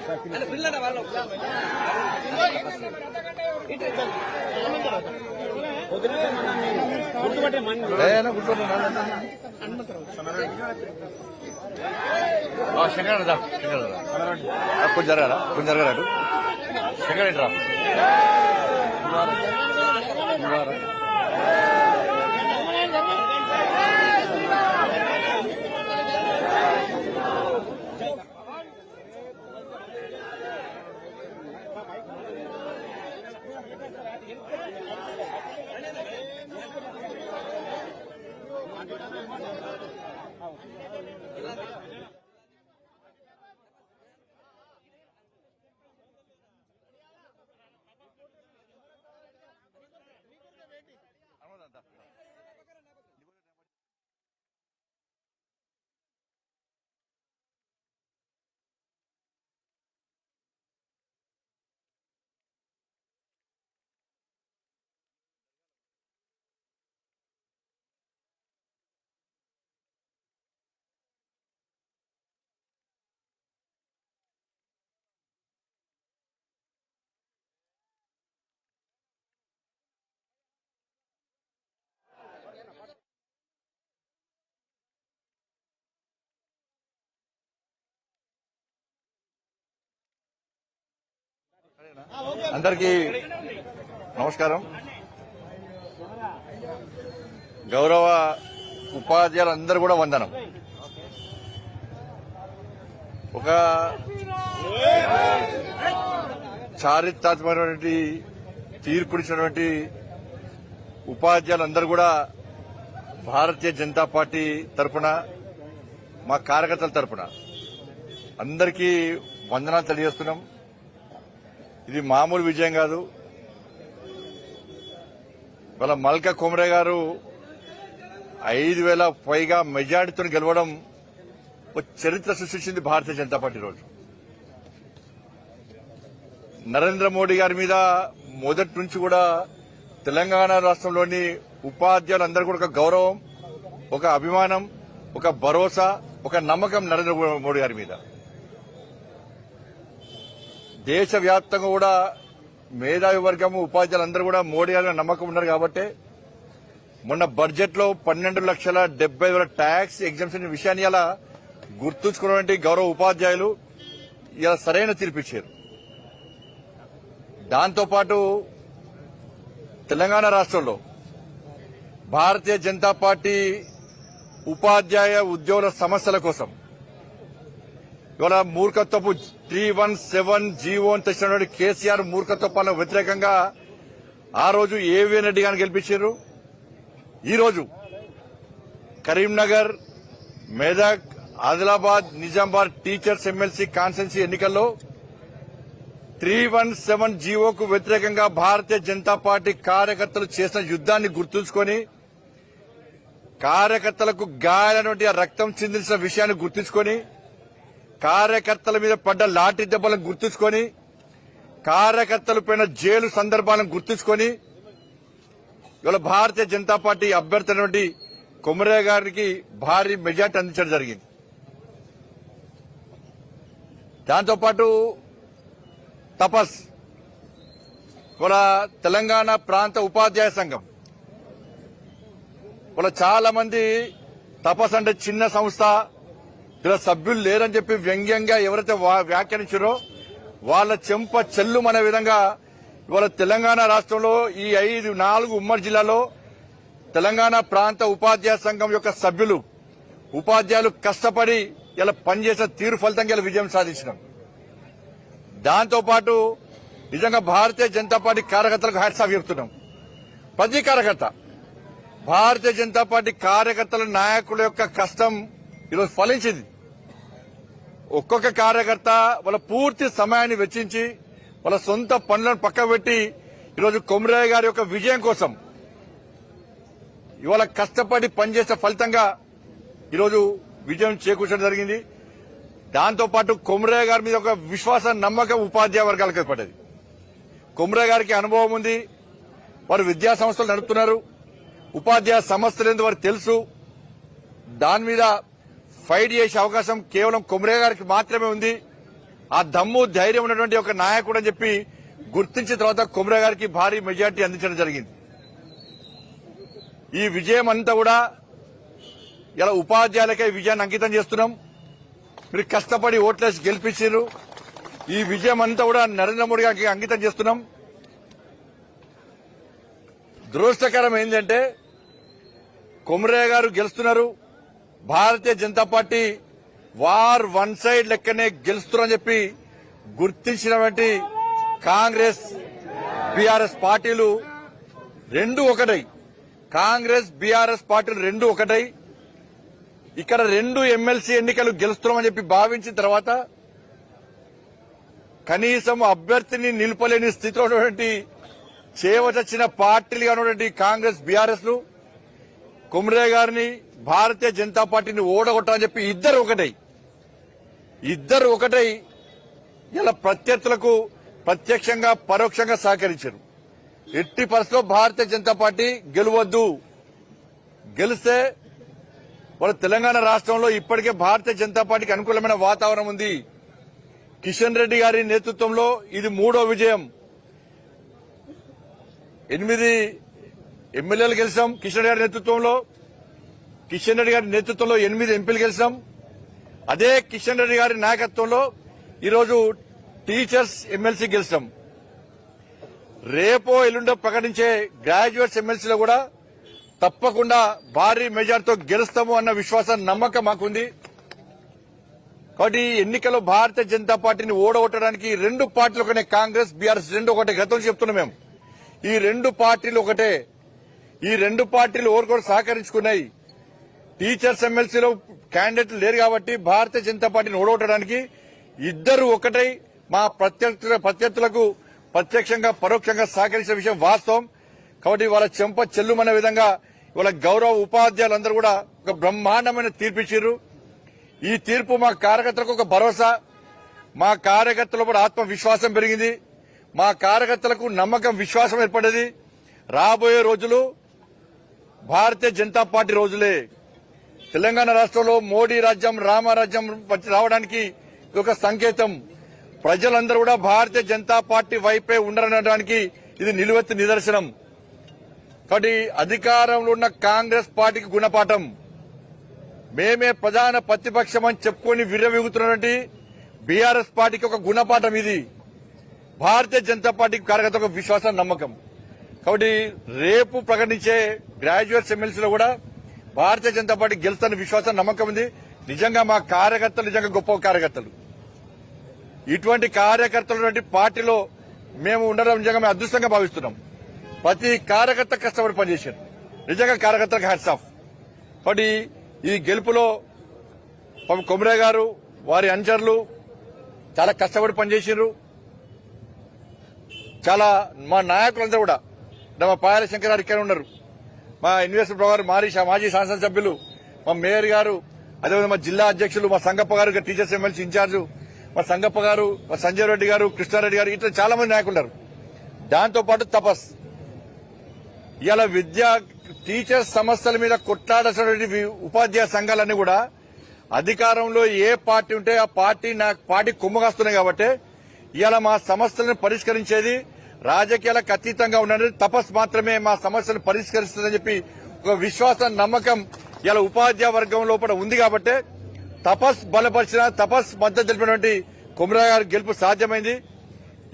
శంకర్ కొంచెం జరగరా శంకర్ ఏంట్రా అందరికీ నమస్కారం. గౌరవ ఉపాధ్యాయులందరూ కూడా వందనం. ఒక చారిత్రాత్మకమైనటువంటి తీర్పునిచ్చినటువంటి ఉపాధ్యాయులందరూ కూడా భారతీయ జనతా పార్టీ తరఫున మా కార్యకర్తల తరఫున అందరికీ వందనాలు తెలియజేస్తున్నాం. ఇది మామూలు విజయం కాదు. వాళ్ళ మల్కా కుమరే గారు 5,000 పైగా మెజార్టీతో గెలవడం ఒక చరిత్ర సృష్టించింది భారతీయ జనతా పార్టీ. రోజు నరేంద్ర మోడీ గారి మీద మొదటి నుంచి కూడా తెలంగాణ రాష్ట్రంలోని ఉపాధ్యాయులందరూ కూడా ఒక గౌరవం, ఒక అభిమానం, ఒక భరోసా, ఒక నమ్మకం నరేంద్ర మోడీ గారి మీద. దేశవ్యాప్తంగా కూడా మేధావి వర్గము ఉపాధ్యాయులందరూ కూడా మోడీ గారి నమ్మకం ఉన్నారు కాబట్టి మొన్న బడ్జెట్ లో 12,70,000 ట్యాక్స్ ఎగ్జామ్షన్ విషయాన్ని ఇలా గుర్తుంచుకున్నటువంటి గౌరవ ఉపాధ్యాయులు ఇలా సరైన తీర్పిచ్చారు. దాంతోపాటు తెలంగాణ రాష్ట్రంలో భారతీయ జనతా పార్టీ ఉపాధ్యాయ ఉద్యోగుల సమస్యల కోసం ఇవాళ మూర్ఖత్వపు 317 జీవో తెచ్చినటువంటి కేసీఆర్ మూర్ఖత్వ పాలన వ్యతిరేకంగా ఆ రోజు ఏవిఎన్ రెడ్డి గారిని గెలిపించారు. ఈ రోజు Karimnagar, Medak, Adilabad, Nizamabad teachers MLC constituency ఎన్నికల్లో 317 జీవోకు వ్యతిరేకంగా భారతీయ జనతా పార్టీ కార్యకర్తలు చేసిన యుద్ధాన్ని గుర్తుంచుకొని, కార్యకర్తలకు గాయాలైనటువంటి రక్తం చిందించిన విషయాన్ని గుర్తుంచుకొని, కార్యకర్తల మీద పడ్డ లాఠీ దెబ్బలను గుర్తుంచుకొని, కార్యకర్తల పైన జైలు సందర్భాలను గుర్తుంచుకొని ఇవాళ భారతీయ జనతా పార్టీ అభ్యర్థి అయినటువంటి కుమరే గారికి భారీ మెజార్టీ అందించడం జరిగింది. దాంతోపాటు తపస్ ఇవాళ తెలంగాణ ప్రాంత ఉపాధ్యాయ సంఘం ఇవాళ చాలా మంది తపస్ అంటే చిన్న సంస్థ, ఇలా సభ్యులు లేరని చెప్పి వ్యంగ్యంగా ఎవరైతే వ్యాఖ్యానించారో వాళ్ళ చెంప చెల్లుమనే విధంగా ఇవాళ తెలంగాణ రాష్ట్రంలో ఈ 4 ఉమ్మడి జిల్లాలో తెలంగాణ ప్రాంత ఉపాధ్యాయ సంఘం యొక్క సభ్యులు, ఉపాధ్యాయులు కష్టపడి ఇలా పనిచేసిన తీరు ఫలితంగా ఇలా విజయం సాధించినాం. దాంతోపాటు నిజంగా భారతీయ జనతా పార్టీ కార్యకర్తలకు హ్యాట్స్ ఆఫ్ చెప్తున్నాం. ప్రతి కార్యకర్త, భారతీయ జనతా పార్టీ కార్యకర్తల నాయకుల యొక్క కష్టం ఈరోజు ఫలించింది. ఒక్కొక్క కార్యకర్త వాళ్ళ పూర్తి సమయాన్ని వెచ్చించి వాళ్ళ సొంత పనులను పక్కకు పెట్టి ఈరోజు కుమరే గారి యొక్క విజయం కోసం ఇవాళ కష్టపడి పనిచేసే ఫలితంగా ఈరోజు విజయం చేకూర్చడం జరిగింది. దాంతోపాటు కుమరే గారి మీద ఒక విశ్వాస నమ్మకం ఉపాధ్యాయ వర్గాలకు ఏర్పడ్డది. కుమరే గారికి అనుభవం ఉంది, వారు విద్యా సంస్థలు నడుపుతున్నారు, ఉపాధ్యాయ సమస్యలు ఏందో వారికి తెలుసు. దాని మీద ఫైట్ చేసే అవకాశం కేవలం కుమరే గారికి మాత్రమే ఉంది. ఆ దమ్ము ధైర్యం ఉన్నటువంటి ఒక నాయకుడు అని చెప్పి గుర్తించిన తర్వాత కొమరే గారికి భారీ మెజార్టీ అందించడం జరిగింది. ఈ విజయం అంతా కూడా ఇలా ఉపాధ్యాయులకే విజయాన్ని అంకితం చేస్తున్నాం. మీరు కష్టపడి ఓట్లేసి గెలిపించారు. ఈ విజయం అంతా కూడా నరేంద్ర మోడీ గారికి అంకితం చేస్తున్నాం. దురదృష్టకరం ఏంటంటే కొమరే గారు గెలుస్తున్నారు, Bharatiya Janata party war one side లెక్కనే గెలుస్తున్నారని చెప్పి గుర్తించినటువంటి కాంగ్రెస్ బీఆర్ఎస్ పార్టీలు రెండు ఒకటై కాంగ్రెస్ బీఆర్ఎస్ పార్టీలు రెండు ఒకటై ఇక్కడ రెండు ఎమ్మెల్సీ ఎన్నికలు గెలుస్తున్నామని చెప్పి భావించిన తర్వాత కనీసం అభ్యర్థిని నిలుపలేని స్థితిలో ఉన్నటువంటి చేవచచ్చిన పార్టీలుగా ఉన్నటువంటి కాంగ్రెస్ బీఆర్ఎస్ లు కొమరే గారిని భారతీయ జనతా పార్టీని ఓడగొట్టాలని చెప్పి ఇద్దరు ఒకటై ఇలా ప్రత్యర్థులకు ప్రత్యక్షంగా పరోక్షంగా సహకరించారు. ఎట్టి పరిస్థితుల్లో భారతీయ జనతా పార్టీ గెలవద్దు. గెలిస్తే వాళ్ళ తెలంగాణ రాష్ట్రంలో ఇప్పటికే భారతీయ జనతా పార్టీకి అనుకూలమైన వాతావరణం ఉంది. కిషన్ రెడ్డి గారి నేతృత్వంలో ఇది 3వ విజయం. 8 ఎమ్మెల్యేలు గెలిచాం కిషన్ రెడ్డి గారి నేతృత్వంలో 8 ఎంపీలు గెలిచాం. అదే కిషన్ రెడ్డి గారి నాయకత్వంలో ఈరోజు టీచర్స్ ఎమ్మెల్సీ గెలిచాం. రేపో ఎల్లుండో ప్రకటించే గ్రాడ్యుయేట్స్ ఎమ్మెల్సీలో కూడా తప్పకుండా భారీ మెజార్టీతో గెలుస్తాము అన్న విశ్వాసం నమ్మకం మాకుంది. కాబట్టి ఎన్నికల్లో భారతీయ జనతా పార్టీని ఓడగొట్టడానికి రెండు పార్టీలు ఒకటే, కాంగ్రెస్ బీఆర్ఎస్ రెండు ఒకటే. గతం చెప్తున్నాం మేము, ఈ రెండు పార్టీలు ఒకటే. ఈ రెండు పార్టీలు ఓరుకోరు సహకరించుకున్నాయి. టీచర్స్ ఎమ్మెల్సీలో క్యాండిడేట్లు లేరు కాబట్టి భారతీయ జనతా పార్టీని ఓడగొట్టడానికి ఇద్దరు ఒకటై మా ప్రత్యర్థులకు ప్రత్యక్షంగా పరోక్షంగా సహకరించిన విషయం వాస్తవం. కాబట్టి వాళ్ళ చెంప చెల్లుమనే విధంగా వాళ్ళ గౌరవ ఉపాధ్యాయులందరూ కూడా ఒక బ్రహ్మాండమైన తీర్పిచ్చారు. ఈ తీర్పు మా కార్యకర్తలకు ఒక భరోసా, మా కార్యకర్తల కూడా ఆత్మవిశ్వాసం పెరిగింది, మా కార్యకర్తలకు నమ్మకం విశ్వాసం ఏర్పడేది. రాబోయే రోజులు భారతీయ జనతా పార్టీ రోజులే. తెలంగాణ రాష్ట్రంలో మోడీ రాజ్యం రామరాజ్యం రావడానికి ఇది ఒక సంకేతం. ప్రజలందరూ కూడా భారతీయ జనతా పార్టీ వైపే ఉండరనడానికి ఇది నిలువెత్తు నిదర్శనం. కాబట్టి అధికారంలో ఉన్న కాంగ్రెస్ పార్టీకి గుణపాఠం. మేమే ప్రధాన ప్రతిపక్షం అని చెప్పుకొని విర్రవీగుతున్నటువంటి బీఆర్ఎస్ పార్టీకి ఒక గుణపాఠం ఇది. భారతీయ జనతా పార్టీకి కార్యకర్తలకు విశ్వాసం నమ్మకం. కాబట్టి రేపు ప్రకటించే గ్రాడ్యుయేట్స్ ఎమ్మెల్సీలో కూడా భారతీయ జనతా పార్టీ గెలుస్తున్న విశ్వాసం నమ్మకం ఉంది. నిజంగా మా కార్యకర్తలు నిజంగా గొప్ప కార్యకర్తలు. ఇటువంటి కార్యకర్తలు పార్టీలో మేము ఉండడం నిజంగా మేము అదృష్టంగా భావిస్తున్నాం. ప్రతి కార్యకర్త కష్టపడి పనిచేశారు. నిజంగా కార్యకర్తలకు హ్యాట్స్ ఆఫ్. కాబట్టి ఈ గెలుపులో కొమరే గారు వారి అనుచరులు చాలా కష్టపడి పనిచేశారు. చాలా మా నాయకులందరూ కూడా, మా పాయాల శంకర్ గారు ఇక్కడ ఉన్నారు, మా ఇన్వెస్టర్ గారు, మాజీ శాసనసభ్యులు, మా మేయర్ గారు, అదేవిధంగా మా జిల్లా అధ్యక్షులు, మా సంగప్ప గారు టీచర్స్ ఎమ్మెల్సీ ఇన్ఛార్జ్, మా సంగప్ప గారు, మా సంజయ్ రెడ్డి గారు, కృష్ణారెడ్డి గారు, ఇట్లా చాలా మంది నాయకులు ఉన్నారు. దాంతోపాటు తపస్ ఇలా టీచర్స్ సమస్యల మీద కొట్లాడాల్సినటువంటి ఉపాధ్యాయ సంఘాలన్నీ కూడా అధికారంలో ఏ పార్టీ ఉంటే ఆ పార్టీ కుమ్మగాస్తున్నాయి. కాబట్టి ఇవాళ మా సమస్యలను పరిష్కరించేది రాజకీయాలకు అతీతంగా ఉన్నది తపస్ మాత్రమే మా సమస్యలను పరిష్కరిస్తుందని చెప్పి ఒక విశ్వాసం నమ్మకం ఇలా ఉపాధ్యాయ వర్గం లోపల ఉంది. కాబట్టి తపస్ బలపరిచిన, తపస్ మద్దతు తెలిపినటువంటి కొమరే గారి గెలుపు సాధ్యమైంది.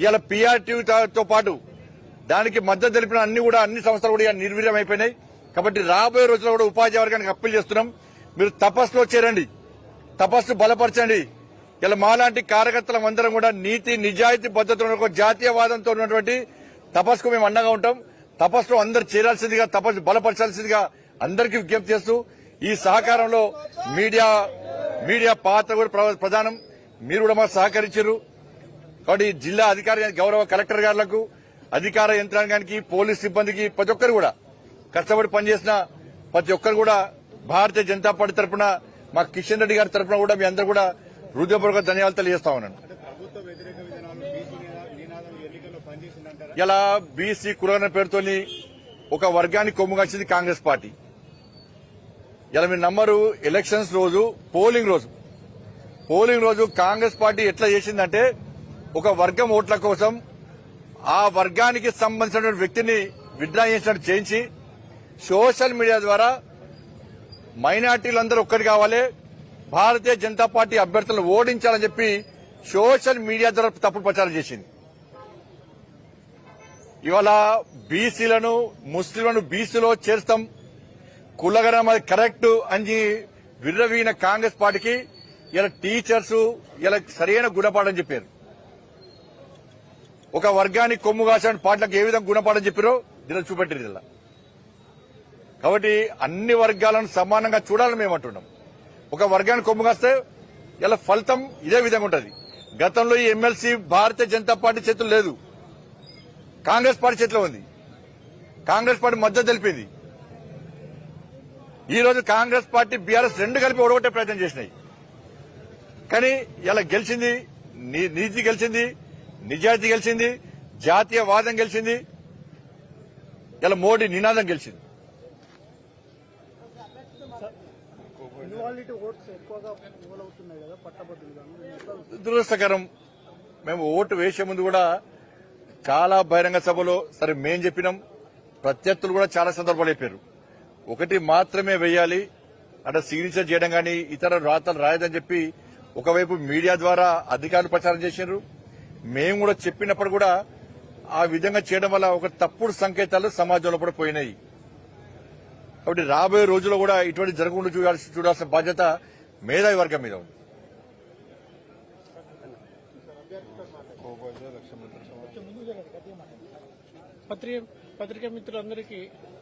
ఇలా పీఆర్టీతో పాటు దానికి మద్దతు తెలిపిన అన్ని సంస్థలు కూడా నిర్వీర్యం అయిపోయినాయి. కాబట్టి రాబోయే రోజుల్లో కూడా ఉపాధ్యాయ వర్గానికి అప్పీల్ చేస్తున్నాం, మీరు తపస్సులో చేరండి, తపస్సు బలపరచండి. ఇలా మాలాంటి కార్యకర్తలం అందరం కూడా నీతి నిజాయితీ పద్ధతిలో ఒక జాతీయవాదంతో ఉన్నటువంటి తపస్సుకు మేము అండగా ఉంటాం. తపస్సులో అందరు చేరాల్సిందిగా, తపస్సు బలపరచాల్సిందిగా అందరికీ విజ్ఞప్తి చేస్తూ ఈ సహకారంలో మీడియా పాత్ర కూడా ప్రధానం. మీరు కూడా మాకు సహకరించారు. కాబట్టి జిల్లా అధికారి గౌరవ కలెక్టర్ గారులకు, అధికార యంత్రాంగానికి, పోలీస్ సిబ్బందికి, ప్రతి ఒక్కరు కూడా కష్టపడి పనిచేసిన ప్రతి ఒక్కరు కూడా భారతీయ జనతా పార్టీ తరఫున, మా కిషన్ రెడ్డి గారి తరఫున కూడా మీ అందరూ కూడా హృదయపూర్వక ధన్యవాదాలు తెలియజేస్తా ఉన్నాను. ఇలా బీసీ కులగన పేరుతో ఒక వర్గానికి కొమ్ముగాల్సింది కాంగ్రెస్ పార్టీ. ఇలా మీరు నమ్మరు, ఎలక్షన్స్ రోజు, పోలింగ్ రోజు పోలింగ్ రోజు కాంగ్రెస్ పార్టీ ఎట్లా చేసిందంటే ఒక వర్గం ఓట్ల కోసం ఆ వర్గానికి సంబంధించిన వ్యక్తిని విత్డ్రా చేసినట్టు చేయించి సోషల్ మీడియా ద్వారా మైనార్టీలందరూ ఒక్కటి కావాలి, భారతీయ జనతా పార్టీ అభ్యర్థులను ఓడించాలని చెప్పి సోషల్ మీడియా ద్వారా తప్పుడు ప్రచారం చేసింది. ఇవాళ బీసీలను ముస్లింలను బీసీలో చేర్స్తాం, కులగరం అది కరెక్ట్ అని విర్రవీన కాంగ్రెస్ పార్టీకి ఇలా టీచర్స్ ఇలా సరైన గుణపాఠం చెప్పారు. ఒక వర్గానికి కొమ్ము కాసిన పార్టీలకు ఏ విధంగా గుణపాఠం చెప్పారో దీనిలో చూపెట్టారు. ఇలా కాబట్టి అన్ని వర్గాలను సమానంగా చూడాలని మేము అంటున్నాం. ఒక వర్గానికి కొమ్ము కాస్తే ఇలా ఫలితం ఇదే విధంగా ఉంటుంది. గతంలో ఈ ఎమ్మెల్సీ భారతీయ జనతా పార్టీ చేతులు లేదు, కాంగ్రెస్ పార్టీ చేతిలో ఉంది. కాంగ్రెస్ పార్టీ మద్దతు తెలిపింది. ఈ రోజు కాంగ్రెస్ పార్టీ బీఆర్ఎస్ రెండు కలిపి ఓడగొట్టే ప్రయత్నం చేసినాయి. కానీ ఇలా గెలిచింది, నీతి గెలిచింది, నిజాయితీ గెలిచింది, జాతీయవాదం గెలిచింది, ఇలా మోడీ నినాదం గెలిచింది. దురదృష్టకరం. మేము ఓటు వేసే ముందు కూడా చాలా బహిరంగ సభలో సరే మేం చెప్పినాం, ప్రత్యర్థులు కూడా చాలా సందర్భాలు చెప్పారు. ఒకటి మాత్రమే వేయాలి అంటే సిగ్నేచర్ చేయడం కానీ ఇతర రాతలు రాయదని చెప్పి ఒకవైపు మీడియా ద్వారా అధికారులు ప్రచారం చేశారు. మేము కూడా చెప్పినప్పుడు కూడా ఆ విధంగా చేయడం వల్ల ఒక తప్పుడు సంకేతాలు సమాజంలో కూడా పోయినాయి. కాబట్టి రాబోయే రోజుల్లో కూడా ఇటువంటి జరగకుండా చూడాల్సిన బాధ్యత మేధావి వర్గం మీద ఉంది. పత్రికా మిత్రులందరికీ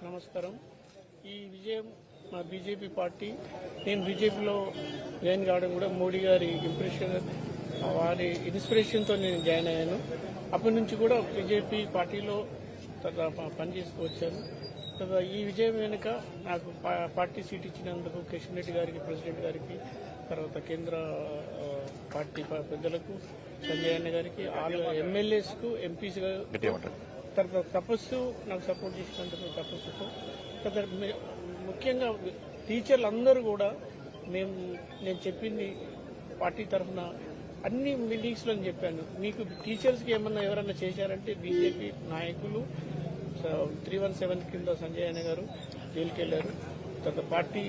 నమస్కారం. ఈ విజయం మా బీజేపీ పార్టీ, నేను బీజేపీలో జాయిన్ కావడం కూడా మోడీ గారి ఇంప్రెషన్, వారి ఇన్స్పిరేషన్తో నేను జాయిన్ అయ్యాను. అప్పటి నుంచి కూడా బీజేపీ పార్టీలో పనిచేస్తూ వచ్చాను. ఈ విజయం వెనుక నాకు పార్టీ సీట్ ఇచ్చినందుకు కిషన్ రెడ్డి గారికి, ప్రెసిడెంట్ గారికి, తర్వాత కేంద్ర పార్టీ పెద్దలకు, సంజయ్ అన్న గారికి, ఎమ్మెల్యేస్కు, ఎంపీస్ తర్వాత తపస్సు నాకు సపోర్ట్ చేసినందుకు తపస్సుకు, తర్వాత ముఖ్యంగా టీచర్లు అందరూ కూడా నేను చెప్పింది పార్టీ తరఫున అన్ని మీటింగ్స్ లో చెప్పాను. మీకు టీచర్స్కి ఏమన్నా ఎవరన్నా చేశారంటే బీజేపీ నాయకులు 317 కింద సంజయ్ అన్న గారు జైలుకి వెళ్లారు. తర్వాత పార్టీ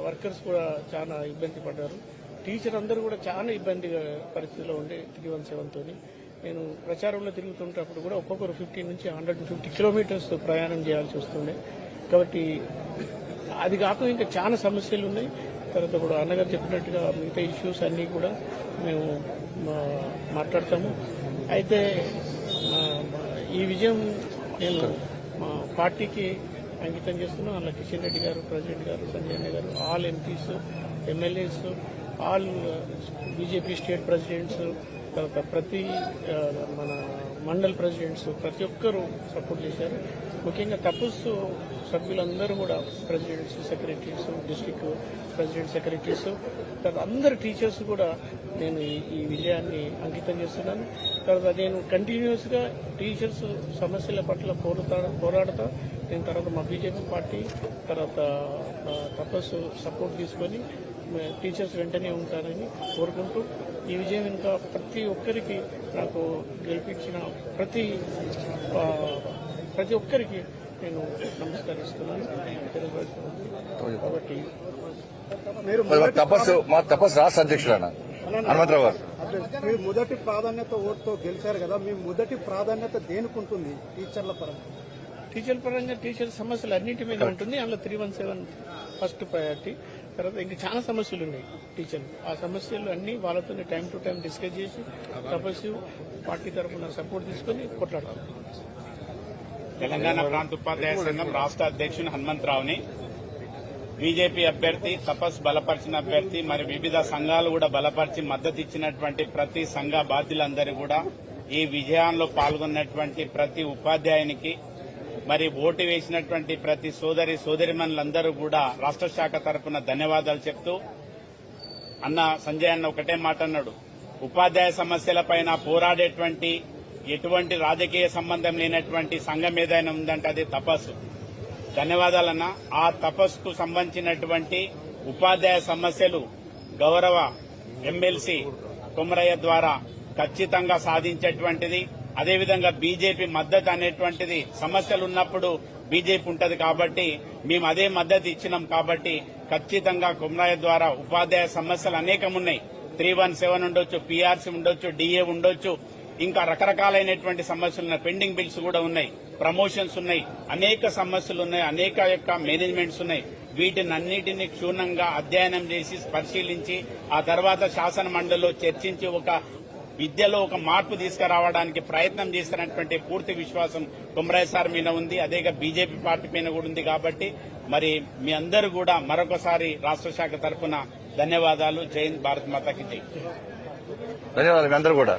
వర్కర్స్ కూడా చాలా ఇబ్బంది పడ్డారు. టీచర్ అందరూ కూడా చాలా ఇబ్బందిగా పరిస్థితిలో ఉండే 317 తోని. నేను ప్రచారంలో తిరుగుతుంటప్పుడు కూడా ఒక్కొక్కరు 50 నుంచి 150 కిలోమీటర్స్ ప్రయాణం చేయాల్సి వస్తుండే. కాబట్టి అది కాకుండా ఇంకా చాలా సమస్యలు ఉన్నాయి. తర్వాత కూడా అన్నగారు చెప్పినట్టుగా మిగతా ఇష్యూస్ అన్నీ కూడా మేము మాట్లాడతాము. అయితే ఈ విజయం నేను మా పార్టీకి అంకితం చేస్తున్నాం. అలా కిషన్ రెడ్డి గారు, ప్రెసిడెంట్ గారు, సంజయ్ అన్న గారు, all MPs, MLAs, all BJP state presidents, తర్వాత ప్రతి మన మండల్ ప్రెసిడెంట్స్ ప్రతి ఒక్కరూ సపోర్ట్ చేశారు. ముఖ్యంగా తపస్సు సభ్యులందరూ కూడా presidents, secretaries, district president, secretaries, తర్వాత అందరు టీచర్స్ కూడా నేను ఈ విజయాన్ని అంకితం చేస్తున్నాను. తర్వాత నేను కంటిన్యూస్ గా టీచర్స్ సమస్యల పట్ల పోరాడతా. నేను తర్వాత మా బీజేపీ పార్టీ తర్వాత తపస్సు సపోర్ట్ తీసుకొని టీచర్స్ వెంటనే ఉంటారని కోరుకుంటూ ఈ విజయం ఇంకా ప్రతి ఒక్కరికి నాకు గెలిపించిన ప్రతి ఒక్కరికి నేను నమస్కరిస్తున్నాను. కాబట్టి తపస్సు రాష్ట్ర అధ్యక్షుడు హనుమంతరావు గారు, మీ మొదటి ప్రాధాన్యత ఓటుతో గెలిచారు కదా, మీ మొదటి ప్రాధాన్యత దేనికి ఉంటుంది? టీచర్ల పరంగా టీచర్ సమస్యలు అన్నింటి మీద ఉంటుంది. అందులో 317 ఫస్ట్ ప్రయారిటీ. తర్వాత ఇంకా చాలా సమస్యలు ఉన్నాయి టీచర్లు. ఆ సమస్యలు అన్ని వాళ్ళతోనే టైం టు టైం డిస్కస్ చేసి తపస్సు పార్టీ తరఫున సపోర్ట్ తీసుకుని కొట్లాడాలి. తెలంగాణ ప్రాంత ఉపాధ్యాయ సంఘం రాష్ట్ర అధ్యక్షుని హనుమంతరావుని, బీజేపీ అభ్యర్థి తపస్ బలపరిచిన అభ్యర్థి, మరి వివిధ సంఘాలు కూడా బలపరిచి మద్దతు ఇచ్చినటువంటి ప్రతి సంఘ బాధ్యులందరూ కూడా, ఈ విజయంలో పాల్గొన్నటువంటి ప్రతి ఉపాధ్యాయునికి, మరి ఓటు వేసినటువంటి ప్రతి సోదరిమణులందరూ కూడా రాష్ట్ర శాఖ తరఫున ధన్యవాదాలు చెప్తూ, అన్న సంజయ్ అన్న ఒకటే మాట అన్నాడు, ఉపాధ్యాయ సమస్యలపైన పోరాడేటువంటి ఎటువంటి రాజకీయ సంబంధం లేనటువంటి సంఘం ఏదైనా ఉందంటే అది తపస్సు. ధన్యవాదాలన్న. ఆ తపస్సుకు సంబంధించినటువంటి ఉపాధ్యాయ సమస్యలు గౌరవ ఎమ్మెల్సీ కుమరయ్య ద్వారా ఖచ్చితంగా సాధించేటువంటిది. అదేవిధంగా బీజేపీ మద్దతు అనేటువంటిది సమస్యలు ఉన్నప్పుడు బీజేపీ ఉంటది కాబట్టి మేము అదే మద్దతు ఇచ్చినాం కాబట్టి ఖచ్చితంగా కుమరయ్య ద్వారా ఉపాధ్యాయ సమస్యలు అనేకం ఉన్నాయి. 317 ఉండొచ్చు, పీఆర్సీ ఉండొచ్చు, డిఏ ఉండొచ్చు, ఇంకా రకరకాలైనటువంటి సమస్యలు ఉన్నాయి. పెండింగ్ బిల్స్ కూడా ఉన్నాయి, ప్రమోషన్స్ ఉన్నాయి, అనేక సమస్యలు ఉన్నాయి, అనేక యొక్క మేనేజ్మెంట్స్ ఉన్నాయి. వీటినన్నిటిని క్షుణ్ణంగా అధ్యయనం చేసి పరిశీలించి ఆ తర్వాత శాసన మండలిలో చర్చించి ఒక విద్యలో ఒక మార్పు తీసుకురావడానికి ప్రయత్నం చేస్తున్నటువంటి పూర్తి విశ్వాసం కుమరయ్య సార్ మీద ఉంది. అదేగా బీజేపీ పార్టీ పైన కూడా ఉంది. కాబట్టి మరి మీ అందరూ కూడా మరొకసారి రాష్ట్ర శాఖ తరఫున ధన్యవాదాలు. జై హింద్, భారత్ మాతాకి జై. ధన్యవాదాలు మీ అందరూ కూడా.